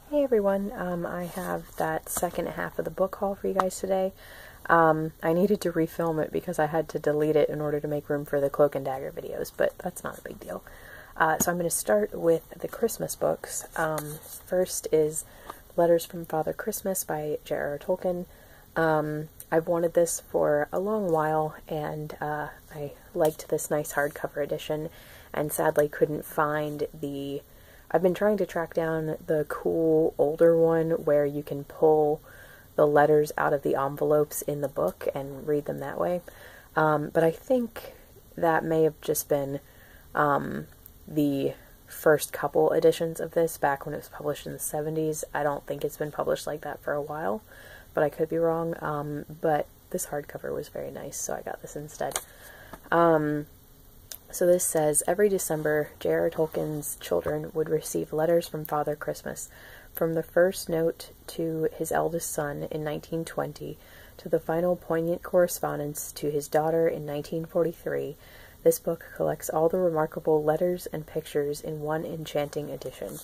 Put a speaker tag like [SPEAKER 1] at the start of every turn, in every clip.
[SPEAKER 1] Hey everyone, I have that second half of the book haul for you guys today. I needed to refilm it because I had to delete it in order to make room for the Cloak and Dagger videos, but that's not a big deal. So I'm going to start with the Christmas books. First is Letters from Father Christmas by J.R.R. Tolkien. I've wanted this for a long while, and I liked this nice hardcover edition, and sadly couldn't find the... I've been trying to track down the cool older one where you can pull the letters out of the envelopes in the book and read them that way. But I think that may have just been the first couple editions of this back when it was published in the 70s. I don't think it's been published like that for a while, but I could be wrong. But this hardcover was very nice, so I got this instead. So this says, every December, J.R.R. Tolkien's children would receive letters from Father Christmas, from the first note to his eldest son in 1920 to the final poignant correspondence to his daughter in 1943. This book collects all the remarkable letters and pictures in one enchanting edition.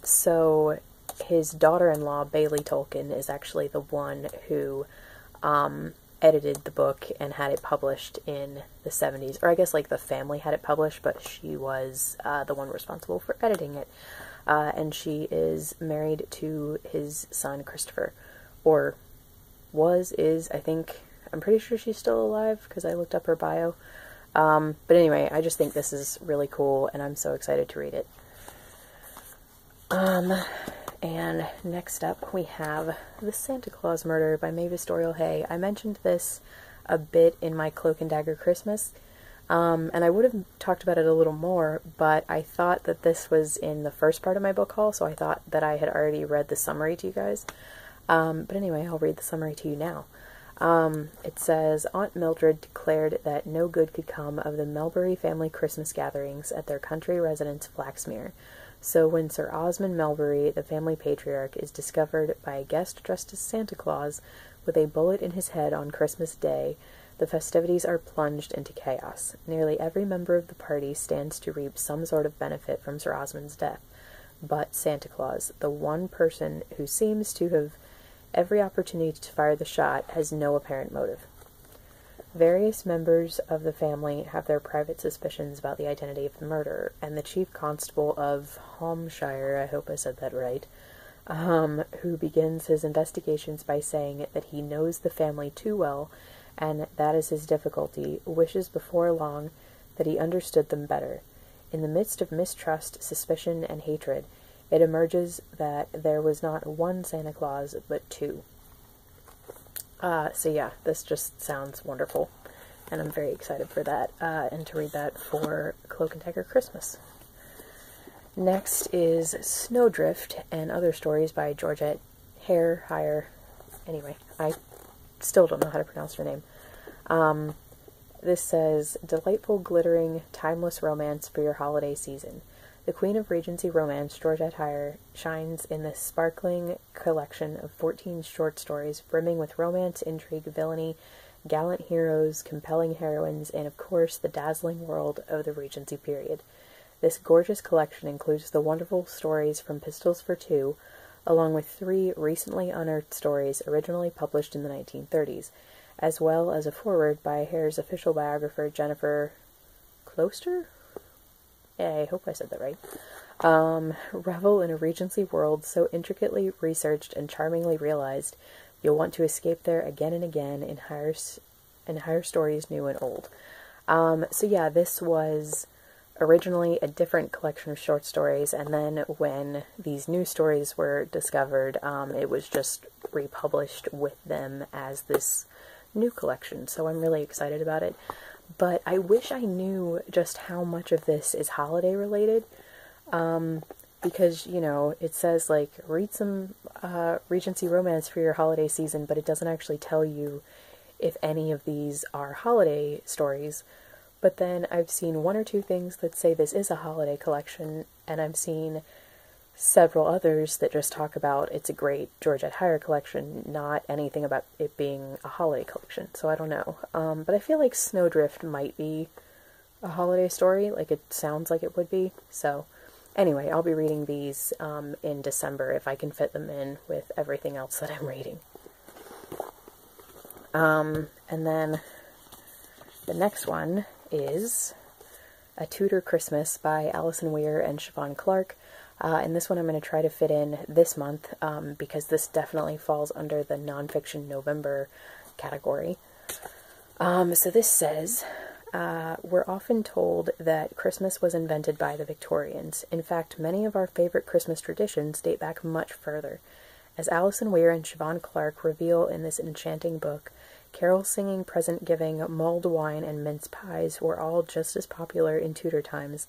[SPEAKER 1] So his daughter-in-law, Bailey Tolkien, is actually the one who edited the book and had it published in the 70s. Or I guess like the family had it published, but she was the one responsible for editing it. And she is married to his son Christopher. Or is, I think. I'm pretty sure she's still alive because I looked up her bio. But anyway, I just think this is really cool and I'm so excited to read it. And next up we have The Santa Claus Murder by Mavis Doyle Hay. I mentioned this a bit in my Cloak and Dagger Christmas, and I would have talked about it a little more, but I thought that this was in the first part of my book haul, so I thought that I had already read the summary to you guys. But anyway, I'll read the summary to you now. It says, Aunt Mildred declared that no good could come of the Melbury family Christmas gatherings at their country residence Flaxmere. So when Sir Osmond Melbury, the family patriarch, is discovered by a guest dressed as Santa Claus with a bullet in his head on Christmas Day, the festivities are plunged into chaos. Nearly every member of the party stands to reap some sort of benefit from Sir Osmond's death. But Santa Claus, the one person who seems to have every opportunity to fire the shot, has no apparent motive. Various members of the family have their private suspicions about the identity of the murderer, and the chief constable of Hampshire, I hope I said that right, who begins his investigations by saying that he knows the family too well, and that is his difficulty, wishes before long that he understood them better. In the midst of mistrust, suspicion, and hatred, it emerges that there was not one Santa Claus, but two. So yeah, this just sounds wonderful, and I'm very excited for that, and to read that for Cloak and Dagger Christmas. Next is Snowdrift and Other Stories by Georgette Hare. Anyway, I still don't know how to pronounce her name. This says, delightful, glittering, timeless romance for your holiday season. The Queen of Regency romance, Georgette Hare, shines in this sparkling collection of 14 short stories, brimming with romance, intrigue, villainy, gallant heroes, compelling heroines, and of course the dazzling world of the Regency period. This gorgeous collection includes the wonderful stories from Pistols for Two, along with 3 recently unearthed stories originally published in the 1930s, as well as a foreword by Hare's official biographer, Jennifer Closter? I hope I said that right. Revel in a Regency world so intricately researched and charmingly realized, you'll want to escape there again and again in higher stories new and old. So yeah, this was originally a different collection of short stories, and then when these new stories were discovered, it was just republished with them as this new collection, so I'm really excited about it. But I wish I knew just how much of this is holiday related, because, you know, it says, like, read some Regency romance for your holiday season, but it doesn't actually tell you if any of these are holiday stories. But then I've seen 1 or 2 things that say this is a holiday collection, and I've seen several others that just talk about it's a great Georgette Hare collection, not anything about it being a holiday collection, so I don't know. But I feel like Snowdrift might be a holiday story, like it sounds like it would be, so Anyway, I'll be reading these in December if I can fit them in with everything else that I'm reading. And then the next one is A Tudor Christmas by Alison Weir and Siobhan Clarke. And this one I'm going to try to fit in this month because this definitely falls under the nonfiction November category. So this says, we're often told that Christmas was invented by the Victorians. In fact, many of our favorite Christmas traditions date back much further. As Alison Weir and Siobhan Clarke reveal in this enchanting book, carol singing, present giving, mulled wine, and mince pies were all just as popular in Tudor times,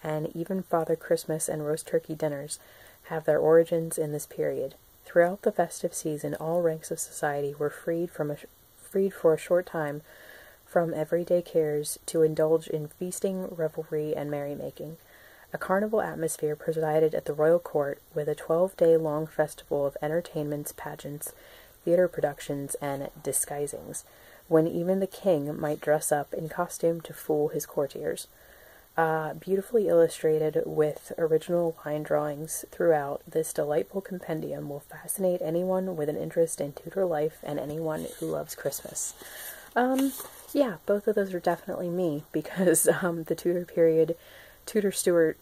[SPEAKER 1] and even Father Christmas and roast turkey dinners have their origins in this period. Throughout the festive season, all ranks of society were freed for a short time from everyday cares to indulge in feasting, revelry, and merrymaking. A carnival atmosphere presided at the royal court, with a 12-day-long festival of entertainments, pageants, theater productions, and disguisings, when even the king might dress up in costume to fool his courtiers. Beautifully illustrated with original line drawings throughout, this delightful compendium will fascinate anyone with an interest in Tudor life and anyone who loves Christmas. Yeah, both of those are definitely me, because the Tudor period, Tudor Stuart,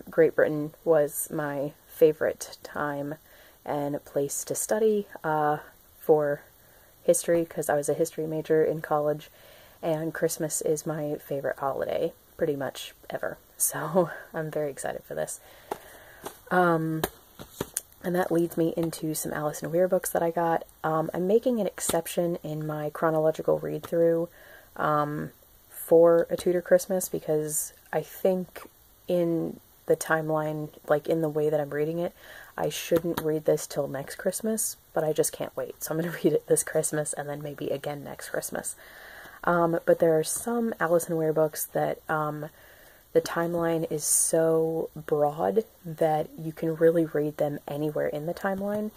[SPEAKER 1] Great Britain was my favorite time and place to study for history, because I was a history major in college, and Christmas is my favorite holiday, pretty much ever. So I'm very excited for this. And that leads me into some Alison Weir books that I got. I'm making an exception in my chronological read-through for A Tudor Christmas, because I think in the timeline, like in the way that I'm reading it, I shouldn't read this till next Christmas, but I just can't wait. So I'm going to read it this Christmas and then maybe again next Christmas. But there are some Alison Weir books that the timeline is so broad that you can really read them anywhere in the timeline.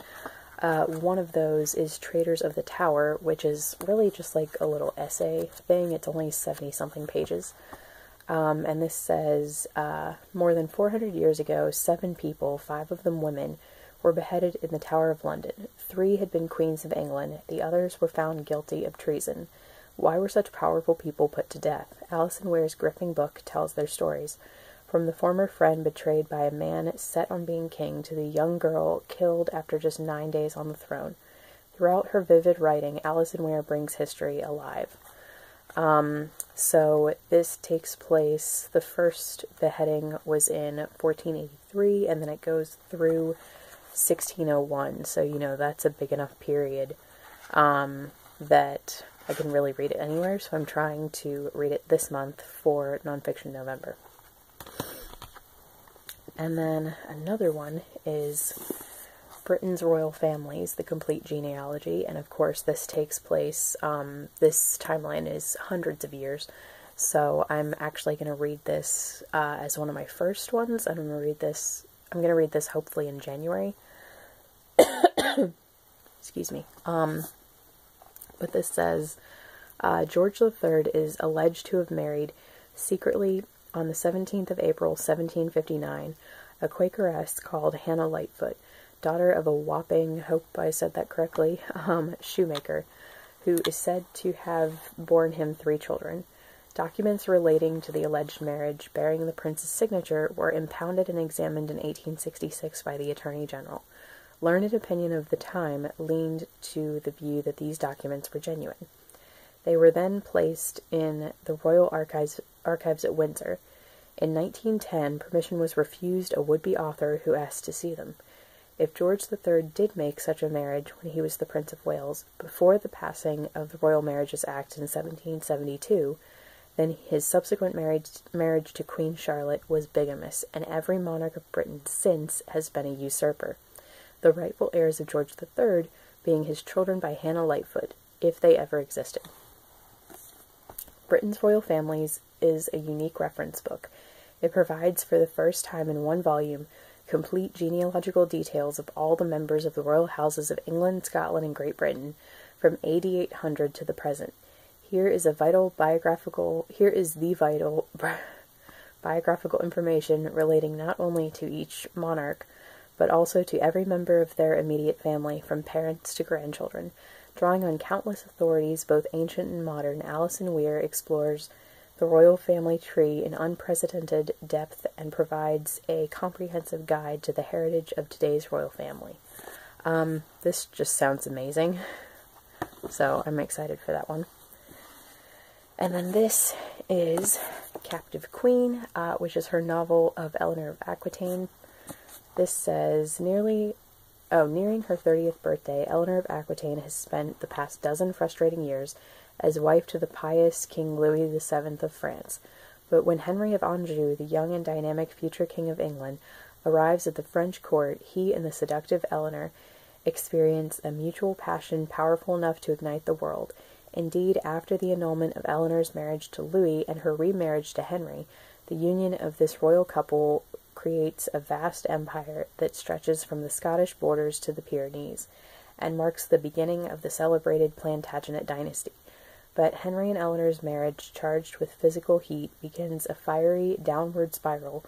[SPEAKER 1] One of those is Traders of the Tower, which is really just like a little essay thing. It's only 70-something pages. And this says, more than 400 years ago, 7 people, 5 of them women, were beheaded in the Tower of London. 3 had been queens of England. The others were found guilty of treason. Why were such powerful people put to death? Alison Weir's gripping book tells their stories, from the former friend betrayed by a man set on being king to the young girl killed after just 9 days on the throne. Throughout her vivid writing, Alison Weir brings history alive. So this takes place, the first beheading was in 1483, and then it goes through 1601, so, you know, that's a big enough period, that I can really read it anywhere, so I'm trying to read it this month for Nonfiction November. And then another one is Britain's Royal Families, The Complete Genealogy, and of course this takes place, this timeline is hundreds of years, so I'm actually going to read this as one of my first ones. I'm going to read this hopefully in January. Excuse me. But this says, George III is alleged to have married secretly on the 17th of April, 1759, a Quakeress called Hannah Lightfoot, daughter of a whopping, hope I said that correctly, shoemaker, who is said to have borne him 3 children. Documents relating to the alleged marriage bearing the prince's signature were impounded and examined in 1866 by the Attorney General. Learned opinion of the time leaned to the view that these documents were genuine. They were then placed in the Royal Archives at Windsor. In 1910, permission was refused a would-be author who asked to see them. If George III did make such a marriage when he was the Prince of Wales, before the passing of the Royal Marriages Act in 1772, then his subsequent marriage to Queen Charlotte was bigamous, and every monarch of Britain since has been a usurper. The rightful heirs of George III being his children by Hannah Lightfoot, if they ever existed. Britain's Royal Families is a unique reference book. It provides, for the first time in one volume, complete genealogical details of all the members of the royal houses of England, Scotland, and Great Britain, from AD 800 to the present. Here is the vital biographical information relating not only to each monarch, but also to every member of their immediate family, from parents to grandchildren. Drawing on countless authorities, both ancient and modern, Alison Weir explores the royal family tree in unprecedented depth and provides a comprehensive guide to the heritage of today's royal family. This just sounds amazing, so I'm excited for that one. And then this is Captive Queen, which is her novel of Eleanor of Aquitaine. This says, nearing her 30th birthday, Eleanor of Aquitaine has spent the past dozen frustrating years as wife to the pious King Louis VII of France. But when Henry of Anjou, the young and dynamic future King of England, arrives at the French court, he and the seductive Eleanor experience a mutual passion powerful enough to ignite the world. Indeed, after the annulment of Eleanor's marriage to Louis and her remarriage to Henry, the union of this royal couple creates a vast empire that stretches from the Scottish borders to the Pyrenees, and marks the beginning of the celebrated Plantagenet dynasty. But Henry and Eleanor's marriage, charged with physical heat, begins a fiery downward spiral,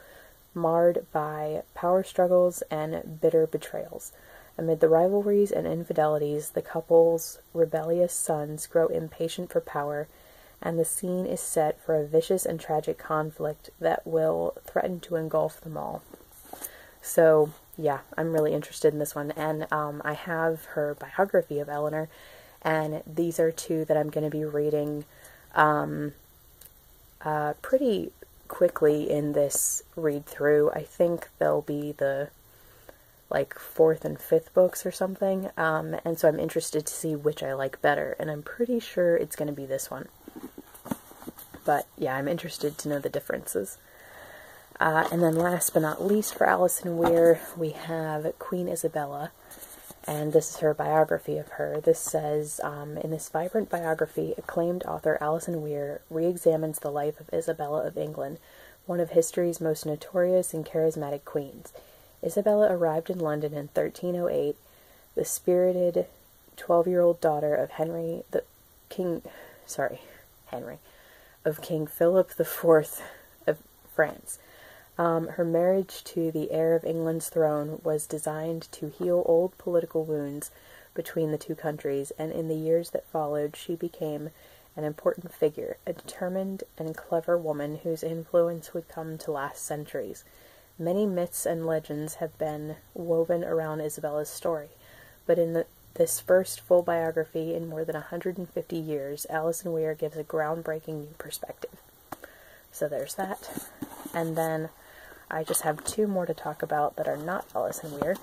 [SPEAKER 1] marred by power struggles and bitter betrayals. Amid the rivalries and infidelities, the couple's rebellious sons grow impatient for power, and the scene is set for a vicious and tragic conflict that will threaten to engulf them all. So, yeah, I'm really interested in this one, and I have her biography of Eleanor, and these are two that I'm going to be reading pretty quickly in this read-through. I think they'll be the fourth and fifth books or something, and so I'm interested to see which I like better, and I'm pretty sure it's going to be this one. But yeah, I'm interested to know the differences. And then last but not least for Alison Weir, we have Queen Isabella, and this is her biography of her. This says, in this vibrant biography, acclaimed author Alison Weir re-examines the life of Isabella of England, one of history's most notorious and charismatic queens. Isabella arrived in London in 1308, the spirited 12-year-old daughter of King Philip IV of France. Her marriage to the heir of England's throne was designed to heal old political wounds between the two countries, and in the years that followed she became an important figure, a determined and clever woman whose influence would come to last centuries. Many myths and legends have been woven around Isabella's story, but in this first full biography in more than 150 years, Alison Weir gives a groundbreaking new perspective. So there's that. And then I just have two more to talk about that are not Alison Weir.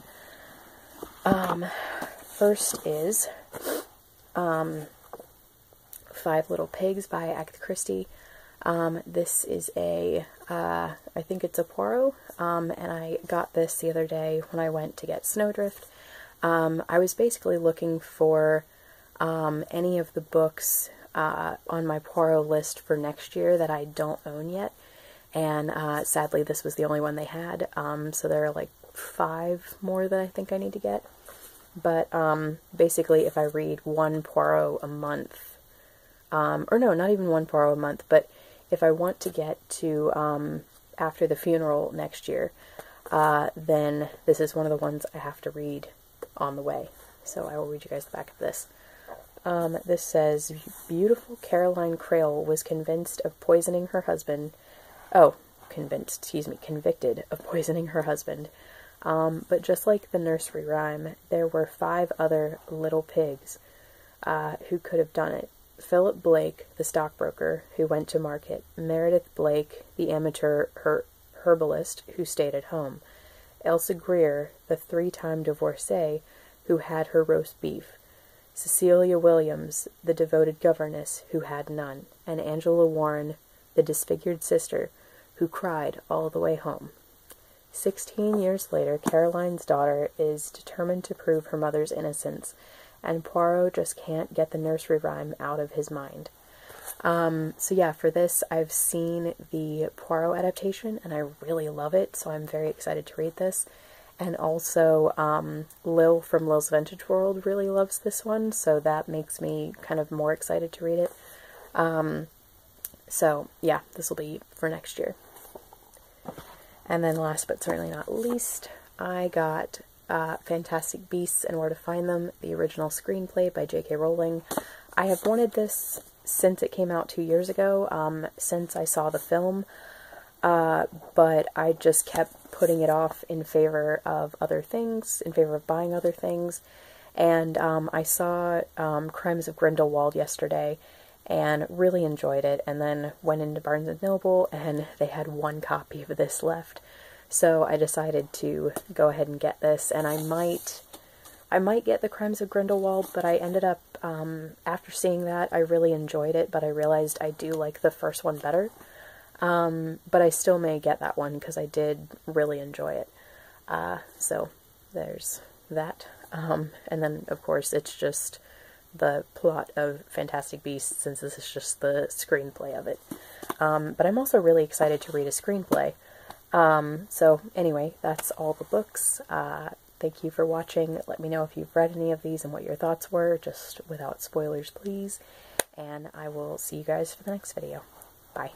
[SPEAKER 1] First is Five Little Pigs by Agatha Christie. This is I think it's a Poirot, and I got this the other day when I went to get Snowdrift. I was basically looking for any of the books on my Poirot list for next year that I don't own yet, and sadly this was the only one they had, so there are like 5 more that I think I need to get. But basically if I read one Poirot a month, or no, not even one Poirot a month, but if I want to get to After the Funeral next year, then this is one of the ones I have to read on the way. So I will read you guys the back of this. This says, beautiful Caroline Crail was convinced of poisoning her husband. Convicted of poisoning her husband. But just like the nursery rhyme, there were 5 other little pigs who could have done it. Philip Blake, the stockbroker, who went to market. Meredith Blake, the amateur herbalist, who stayed at home. Elsa Greer, the 3-time divorcee, who had her roast beef. Cecilia Williams, the devoted governess, who had none. And Angela Warren, the disfigured sister, who cried all the way home. 16 years later, Caroline's daughter is determined to prove her mother's innocence, and Poirot just can't get the nursery rhyme out of his mind. So yeah, for this, I've seen the Poirot adaptation, and I really love it, so I'm very excited to read this. And also, Lil from Lil's Vintage World really loves this one, so that makes me kind of more excited to read it. So yeah, this will be for next year. And then last but certainly not least, I got Fantastic Beasts and Where to Find Them, the original screenplay by J.K. Rowling. I have wanted this since it came out 2 years ago, since I saw the film, but I just kept putting it off in favor of other things, in favor of buying other things. And I saw Crimes of Grindelwald yesterday and really enjoyed it, and then went into Barnes & Noble and they had one copy of this left. So I decided to go ahead and get this, and I might get the Crimes of Grindelwald, but I ended up, after seeing that, I really enjoyed it, but I realized I do like the first one better. But I still may get that one because I did really enjoy it. So there's that. And then, of course, it's just the plot of Fantastic Beasts, since this is just the screenplay of it. But I'm also really excited to read a screenplay. So anyway, that's all the books. Thank you for watching. Let me know if you've read any of these and what your thoughts were, just without spoilers, please. And I will see you guys for the next video. Bye.